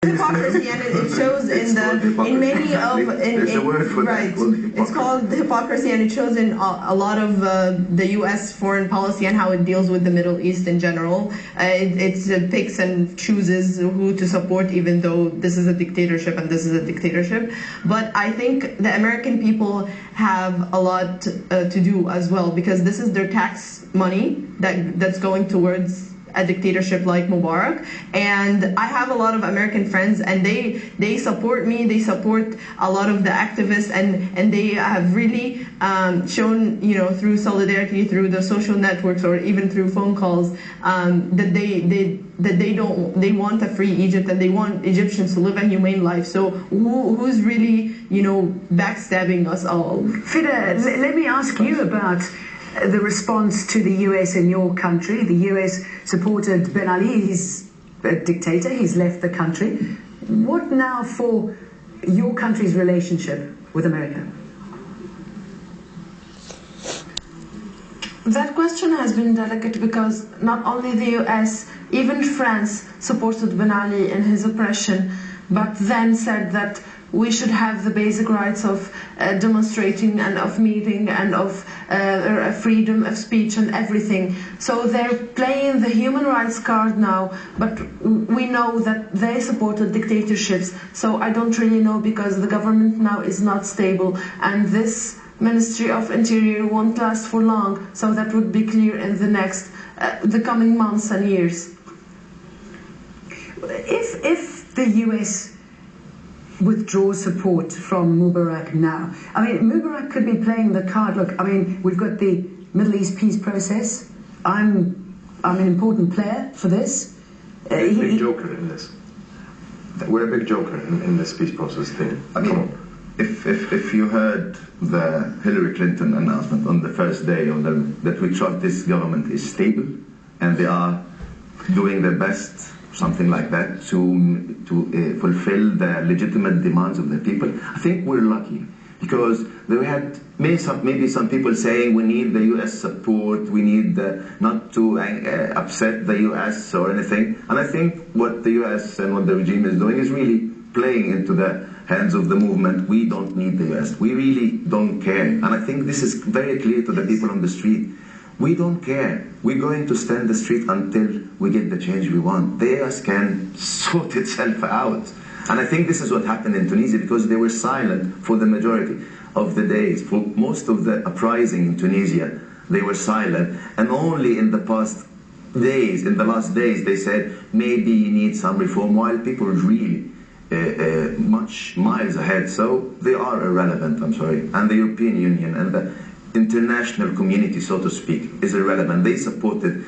Hypocrisy, and it shows in many of right. It's called hypocrisy, and it shows in a lot of the U.S. foreign policy and how it deals with the Middle East in general. It picks and chooses who to support, even though this is a dictatorship and this is a dictatorship. But I think the American people have a lot to do as well, because this is their tax money that's going towards a dictatorship like Mubarak. And I have a lot of American friends, and they support me, they support a lot of the activists, and they have really shown, through solidarity, through the social networks, or even through phone calls, that they want a free Egypt, and they want Egyptians to live a humane life. So who's really, backstabbing us all? Fida, let me ask you about the response to the US in your country. The US supported Ben Ali. He's a dictator. He's left the country. What now for your country's relationship with America? That question has been delicate, because not only the US, even France supported Ben Ali in his oppression, but then said that we should have the basic rights of demonstrating and of meeting and of freedom of speech and everything. So they're playing the human rights card now, but we know that they supported dictatorships. So I don't really know, because the government now is not stable, and this Ministry of Interior won't last for long. So that would be clear in the coming months and years. If the US withdraws support from Mubarak now, Mubarak could be playing the card. Look, we've got the Middle East peace process. I'm an important player for this. Big joker in this. We're a big joker in this peace process thing. If you heard the Hillary Clinton announcement on the first day that we trust this government is stable and they are doing their best, something like that, to fulfill the legitimate demands of the people, I think we're lucky, because we had maybe some people saying we need the US support, we need not to upset the US or anything. And I think what the US and what the regime is doing is really playing into the hands of the movement. We don't need the US. We really don't care. And I think this is very clear to the people on the street. We don't care. We're going to stand the street until we get the change we want. The US can sort itself out. And I think this is what happened in Tunisia, because they were silent for the majority of the days. For most of the uprising in Tunisia, they were silent. And only in the past days, in the last days, they said, maybe you need some reform, while people were really much miles ahead. So they are irrelevant, I'm sorry. And the European Union and the international community, so to speak, is irrelevant. They supported,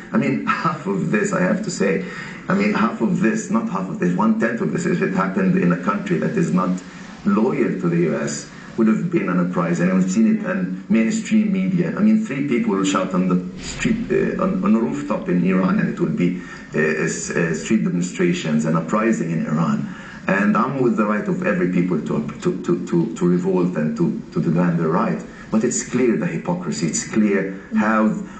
half of this, I have to say, half of this, not half of this, 1/10 of this, if it happened in a country that is not loyal to the US, would have been an uprising. And we've seen it in mainstream media. 3 people will shout on the street, on a rooftop in Iran, and it will be street demonstrations and uprising in Iran. And I'm with the right of every people to revolt and to demand their right. But it's clear the hypocrisy. It's clear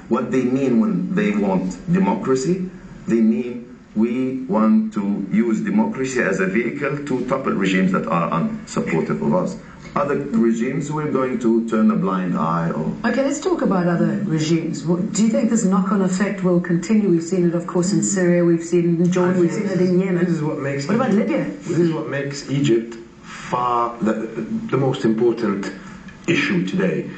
what they mean when they want democracy. They mean we want to use democracy as a vehicle to topple regimes that are unsupportive of us. Other regimes, we're going to turn a blind eye. Okay, let's talk about other regimes. Do you think this knock-on effect will continue? We've seen it, of course, in Syria. We've seen it in Jordan. We've seen it in Yemen. This is what makes. What about Libya? This is what makes Egypt the most important issue today.